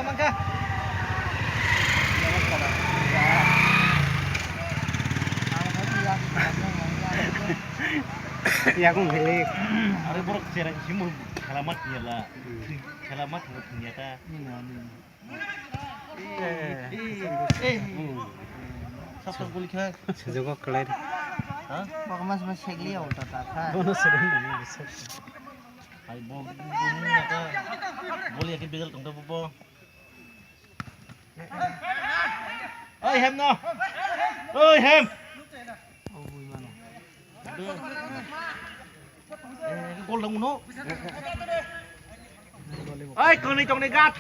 Mangga. Ya aku milik. Ada borok cerah simul kalamat nyala. Kalamat ternyata. Siapa kulik kan? Sejogo kelar. Hah? Baka mas segli ako tataka. Bono sering nanya bisa. Hai bog nyata. Boleh yakin begal tong bobo. Oi hem no. Oi hem. Oh, boy mana? Cái con lông nó. Ơi, con này trong này gạt.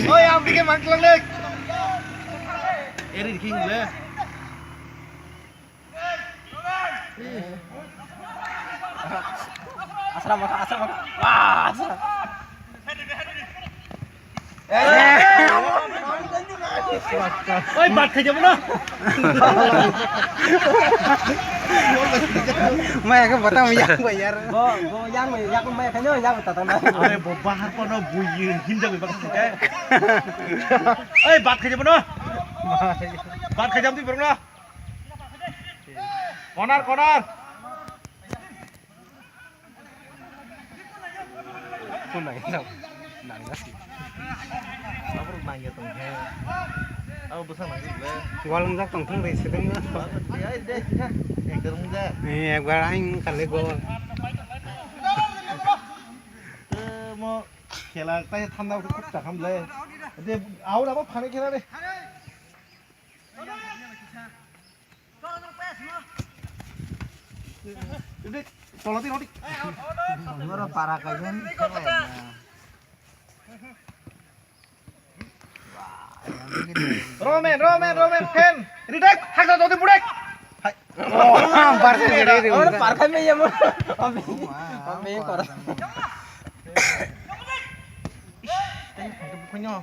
Ôi, ông đi cái mặt lần đi. Em đi khi ngủ Asra maka. Wah, asra. Ôi, bật thầy chồng nó. Maya ka batang miyak bayar. Go yang me yak me kanyo yang tatana. Ôi, bộ bahar con nó bùiยืน hinda bị bắt cái. Ôi, bật thầy chồng nó. Bật thầy chồng thì bật nó. Corner. Pun nang nang. Nang nasi. Apa nanya tong he? Apa besar nanya le? Golong jak tong thung dei sedeng. Ya deh, ya. Yang gerung deh. Ni ek bar aing kale gol. Mau खेला tay tham đâu cũng chả tham le. Để áo đâu có phản cái đi. Đi, tolong đi. Ngoro para kajen. Roman, Ken. Ini dek, hak dah tuh budek. Oh, bar se gede. Ora para kami ya mo. Kami kora. Punya.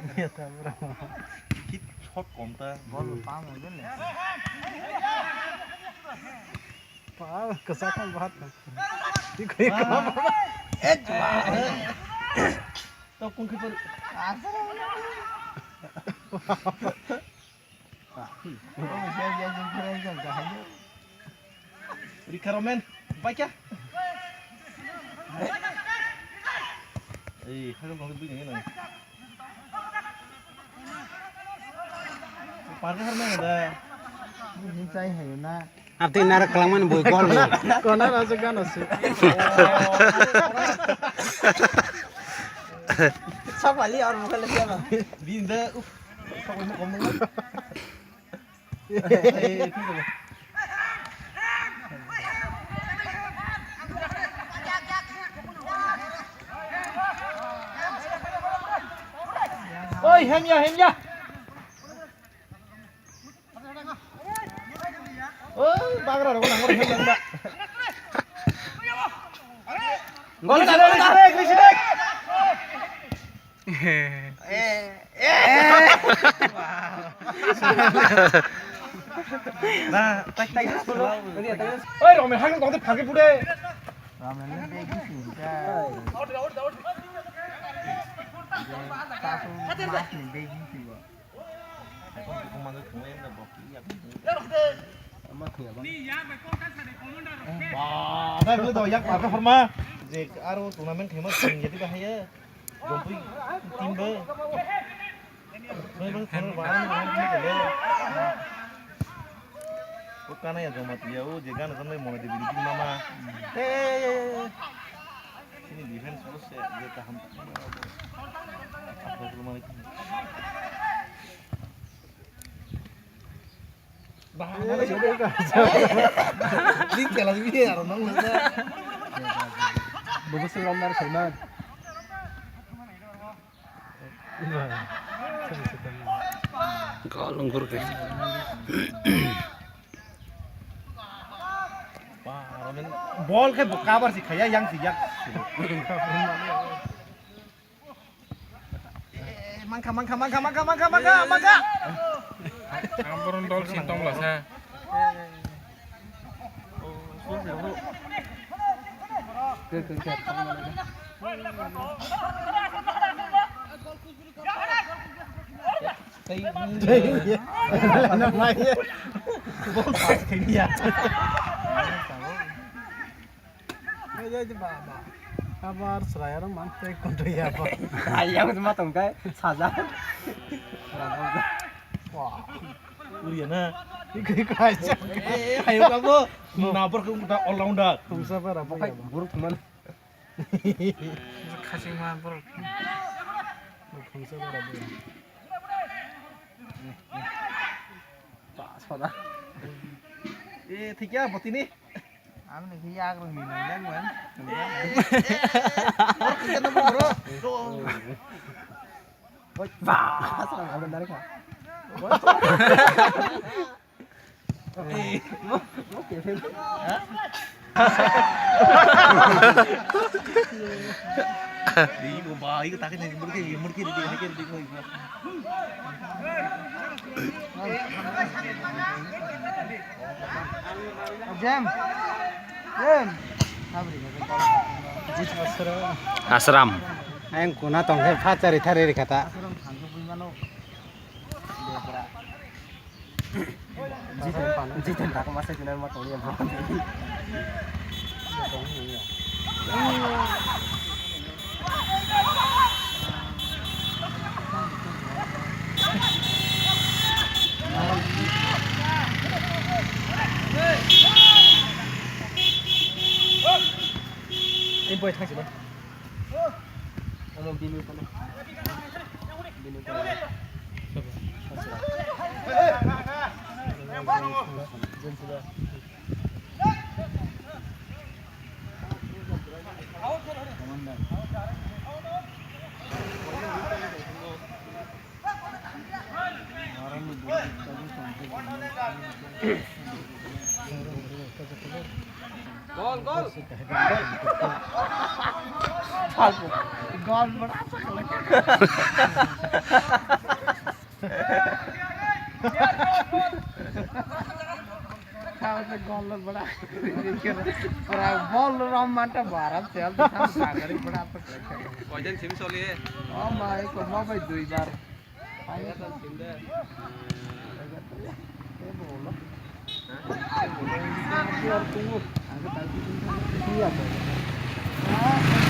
Hit shot konta. Gol pa mo yun eh. Pal kesakan bahat. Ikut apa? Tao kung keeper. Rika Roman, baik ya? Harus kau begini nih. Parkir harus ada. Ni sai hayo na. Arti nara kelaman boy gol. Kona rasu kan asu. Siapa li orang bukan lagi apa? Binda, kau mau ngomong. Oi, hem ya. Oh, bagra orang hem enggak. Gol tarik, Krisdek. Nah, tak dulu. Oi, Romen hang dong tuh pakai bude. Ramen ni begi cinta. Tasu mas ni begi juga. Aku manggil kamu yang enggak boki ya. Wah, nah dulu tuh yang apa forma? Jek aru turnamen famous jadi bahaya. Gompi timbe. Bang final barang ni gele. Bukan ya gamat ya, jangan kan mau dibeli mama. Ini defense terus ya, dia tahan. Assalamualaikum. Đi kể là gì à, nó ngược ra. Bố sư long đang thấy mà. Golong kurke. Ball के बकाबर सिखाया yang siyak Mangka. Ampuran tol sintong lah sa. Namanya. ball pass ke dia Kabar seraya orang mantek kondo ya apa? Ayam cuma tongkai saja. Wah, Uriana ikut aja. ayo kamu nabrak ke udah all rounder Tungsa apa apa ya? Buruk teman. Kasih mampur. Tungsa apa apa? Pas pada. ठीक है बत्ती नहीं Am này khi ra rồi mình đang muốn. Vả sao ở bên đấy cả. Nó kiểu thêm. đi của bà ấy cái này muốn cái đi thôi Jam. Jam. Asram. Ayang kuna tonghe pacari thari kata. Jitan tak masa jenar mah toli yang belum. em bơi thang gì đó Ngomong binu kono. Binu kono. Gol. Gol बड़ा खाओ से गॉल बड़ा और बॉल रम माटा भारत से अब हम सागरी बड़ा पकड़ Wajan sim soli. Oh my को मा भाई दुई बार आया तो सिंदे ये बोलो हां और तू आगे ताकि तुम किया तो हां